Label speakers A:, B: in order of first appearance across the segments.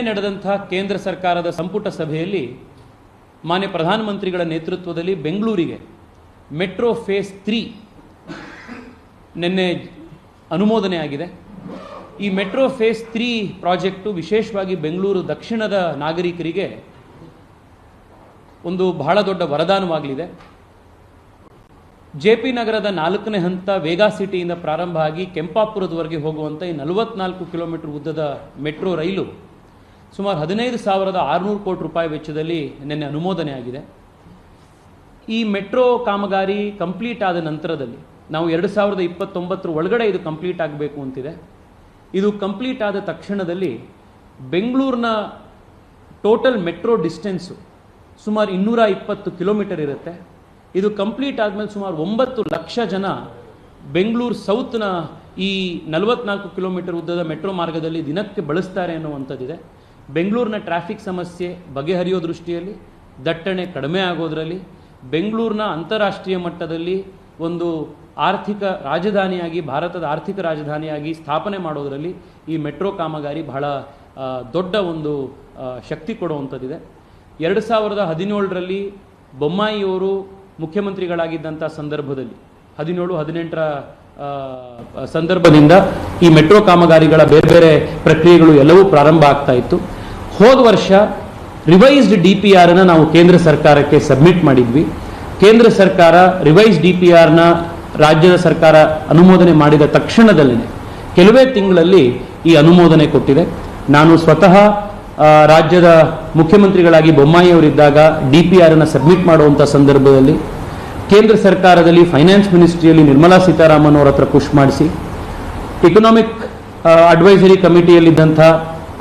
A: ನಡೆದಂಥ ಕೇಂದ್ರ ಸರ್ಕಾರದ ಸಂಪುಟ ಸಭೆಯಲ್ಲಿ ಮಾನ್ಯ ಪ್ರಧಾನಮಂತ್ರಿಗಳ ನೇತೃತ್ವದಲ್ಲಿ ಬೆಂಗಳೂರಿಗೆ ಮೆಟ್ರೋ ಫೇಸ್ 3 ನಿನ್ನೆ ಅನುಮೋದನೆ ಆಗಿದೆ. ಈ ಮೆಟ್ರೋ ಫೇಸ್ 3 ಪ್ರಾಜೆಕ್ಟು ವಿಶೇಷವಾಗಿ ಬೆಂಗಳೂರು ದಕ್ಷಿಣದ ನಾಗರಿಕರಿಗೆ ಒಂದು ಬಹಳ ದೊಡ್ಡ ವರದಾನವಾಗಲಿದೆ. ಜೆಪಿ ನಗರದ 4ನೇ ಹಂತ ವೇಗಾ ಸಿಟಿಯಿಂದ ಪ್ರಾರಂಭ ಆಗಿ ಕೆಂಪಾಪುರದವರೆಗೆ ಹೋಗುವಂಥ ಈ 44 ಕಿಲೋಮೀಟರ್ ಉದ್ದದ ಮೆಟ್ರೋ ರೈಲು ಸುಮಾರು 15,600 ಕೋಟಿ ರೂಪಾಯಿ ವೆಚ್ಚದಲ್ಲಿ ನಿನ್ನೆ ಅನುಮೋದನೆ ಆಗಿದೆ. ಈ ಮೆಟ್ರೋ ಕಾಮಗಾರಿ ಕಂಪ್ಲೀಟ್ ಆದ ನಂತರದಲ್ಲಿ ನಾವು 2029 ಒಳಗಡೆ ಇದು ಕಂಪ್ಲೀಟ್ ಆಗಬೇಕು ಅಂತಿದೆ. ಇದು ಕಂಪ್ಲೀಟ್ ಆದ ತಕ್ಷಣದಲ್ಲಿ ಬೆಂಗಳೂರಿನ ಟೋಟಲ್ ಮೆಟ್ರೋ ಡಿಸ್ಟೆನ್ಸು ಸುಮಾರು 220 ಕಿಲೋಮೀಟರ್ ಇರುತ್ತೆ. ಇದು ಕಂಪ್ಲೀಟ್ ಆದಮೇಲೆ ಸುಮಾರು 9 ಲಕ್ಷ ಜನ ಬೆಂಗಳೂರು ಸೌತ್ನ ಈ 44 ಕಿಲೋಮೀಟರ್ ಉದ್ದದ ಮೆಟ್ರೋ ಮಾರ್ಗದಲ್ಲಿ ದಿನಕ್ಕೆ ಬಳಸ್ತಾರೆ ಅನ್ನುವಂಥದ್ದಿದೆ. ಬೆಂಗಳೂರಿನ ಟ್ರಾಫಿಕ್ ಸಮಸ್ಯೆ ಬಗೆಹರಿಯೋ ದೃಷ್ಟಿಯಲ್ಲಿ, ದಟ್ಟಣೆ ಕಡಿಮೆ ಆಗೋದರಲ್ಲಿ, ಬೆಂಗಳೂರಿನ ಅಂತಾರಾಷ್ಟ್ರೀಯ ಮಟ್ಟದಲ್ಲಿ ಒಂದು ಆರ್ಥಿಕ ರಾಜಧಾನಿಯಾಗಿ, ಭಾರತದ ಆರ್ಥಿಕ ರಾಜಧಾನಿಯಾಗಿ ಸ್ಥಾಪನೆ ಮಾಡೋದರಲ್ಲಿ ಈ ಮೆಟ್ರೋ ಕಾಮಗಾರಿ ಬಹಳ ದೊಡ್ಡ ಒಂದು ಶಕ್ತಿ ಕೊಡುವಂಥದ್ದಿದೆ. 2017ರಲ್ಲಿ ಬೊಮ್ಮಾಯಿಯವರು ಮುಖ್ಯಮಂತ್ರಿಗಳಾಗಿದ್ದಂಥ ಸಂದರ್ಭದಲ್ಲಿ 17-18ರ ಸಂದರ್ಭದಿಂದ ಈ ಮೆಟ್ರೋ ಕಾಮಗಾರಿಗಳ ಬೇರೆ ಬೇರೆ ಪ್ರಕ್ರಿಯೆಗಳು ಎಲ್ಲವೂ ಪ್ರಾರಂಭ ಆಗ್ತಾ ಇತ್ತು. ಹೋದ ವರ್ಷ ರಿವೈಸ್ಡ್ DPRನ ನಾವು ಕೇಂದ್ರ ಸರ್ಕಾರಕ್ಕೆ ಸಬ್ಮಿಟ್ ಮಾಡಿದ್ವಿ. ಕೇಂದ್ರ ಸರ್ಕಾರ ರಿವೈಸ್ಡ್ DPRನ ರಾಜ್ಯದ ಸರ್ಕಾರ ಅನುಮೋದನೆ ಮಾಡಿದ ತಕ್ಷಣದಲ್ಲೇ ಕೆಲವೇ ತಿಂಗಳಲ್ಲಿ ಈ ಅನುಮೋದನೆ ಕೊಟ್ಟಿದೆ. ನಾನು ಸ್ವತಃ ರಾಜ್ಯದ ಮುಖ್ಯಮಂತ್ರಿಗಳಾಗಿ ಬೊಮ್ಮಾಯಿಯವರಿದ್ದಾಗ DPRನ ಸಬ್ಮಿಟ್ ಮಾಡುವಂಥ ಸಂದರ್ಭದಲ್ಲಿ ಕೇಂದ್ರ ಸರ್ಕಾರದಲ್ಲಿ ಫೈನಾನ್ಸ್ ಮಿನಿಸ್ಟ್ರಿಯಲ್ಲಿ ನಿರ್ಮಲಾ ಸೀತಾರಾಮನ್ ಅವರ ಹತ್ರ ಪುಷ್ ಮಾಡಿಸಿ, ಎಕನಾಮಿಕ್ ಅಡ್ವೈಸರಿ ಕಮಿಟಿಯಲ್ಲಿದ್ದಂಥ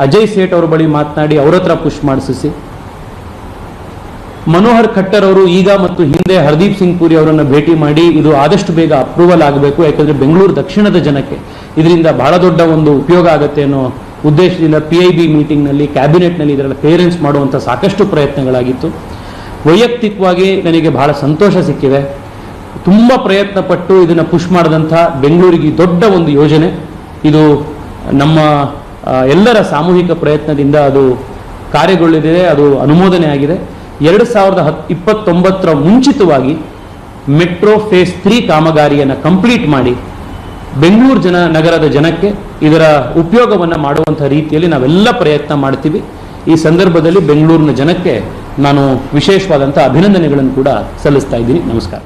A: ಅಜಯ್ ಸೇಠ್ ಅವರ ಬಳಿ ಮಾತನಾಡಿ ಅವರ ಹತ್ರ ಪುಷ್ ಮಾಡಿಸಿ, ಮನೋಹರ್ ಖಟ್ಟರ್ ಅವರು ಈಗ ಮತ್ತು ಹಿಂದೆ ಹರ್ದೀಪ್ ಸಿಂಗ್ ಪುರಿ ಅವರನ್ನು ಭೇಟಿ ಮಾಡಿ ಇದು ಆದಷ್ಟು ಬೇಗ ಅಪ್ರೂವಲ್ ಆಗಬೇಕು, ಯಾಕಂದರೆ ಬೆಂಗಳೂರು ದಕ್ಷಿಣದ ಜನಕ್ಕೆ ಇದರಿಂದ ಬಹಳ ದೊಡ್ಡ ಒಂದು ಉಪಯೋಗ ಆಗುತ್ತೆ ಅನ್ನೋ ಉದ್ದೇಶದಿಂದ PIB ಮೀಟಿಂಗ್ನಲ್ಲಿ, ಕ್ಯಾಬಿನೆಟ್ನಲ್ಲಿ ಇದರ ಕ್ಲಿಯರೆನ್ಸ್ ಮಾಡುವಂಥ ಸಾಕಷ್ಟು ಪ್ರಯತ್ನಗಳಾಗಿತ್ತು. ವೈಯಕ್ತಿಕವಾಗಿ ನನಗೆ ಬಹಳ ಸಂತೋಷ ಸಿಕ್ಕಿದೆ. ತುಂಬ ಪ್ರಯತ್ನಪಟ್ಟು ಇದನ್ನು ಪುಷ್ ಮಾಡಿದಂಥ ಬೆಂಗಳೂರಿಗೆ ದೊಡ್ಡ ಒಂದು ಯೋಜನೆ ಇದು ನಮ್ಮ ಎಲ್ಲರ ಸಾಮೂಹಿಕ ಪ್ರಯತ್ನದಿಂದ ಅದು ಕಾರ್ಯಗೊಳ್ಳಲಿದೆ, ಅದು ಅನುಮೋದನೆ ಆಗಿದೆ. 2029ರ ಮುಂಚಿತವಾಗಿ ಮೆಟ್ರೋ ಫೇಸ್ 3 ಕಾಮಗಾರಿಯನ್ನು ಕಂಪ್ಲೀಟ್ ಮಾಡಿ ಬೆಂಗಳೂರು ನಗರದ ಜನಕ್ಕೆ ಇದರ ಉಪಯೋಗವನ್ನು ಮಾಡುವಂಥ ರೀತಿಯಲ್ಲಿ ನಾವೆಲ್ಲ ಪ್ರಯತ್ನ ಮಾಡ್ತೀವಿ. ಈ ಸಂದರ್ಭದಲ್ಲಿ ಬೆಂಗಳೂರಿನ ಜನಕ್ಕೆ ನಾನು ವಿಶೇಷವಾದಂಥ ಅಭಿನಂದನೆಗಳನ್ನು ಕೂಡ ಸಲ್ಲಿಸ್ತಾ ಇದ್ದೀನಿ. ನಮಸ್ಕಾರ.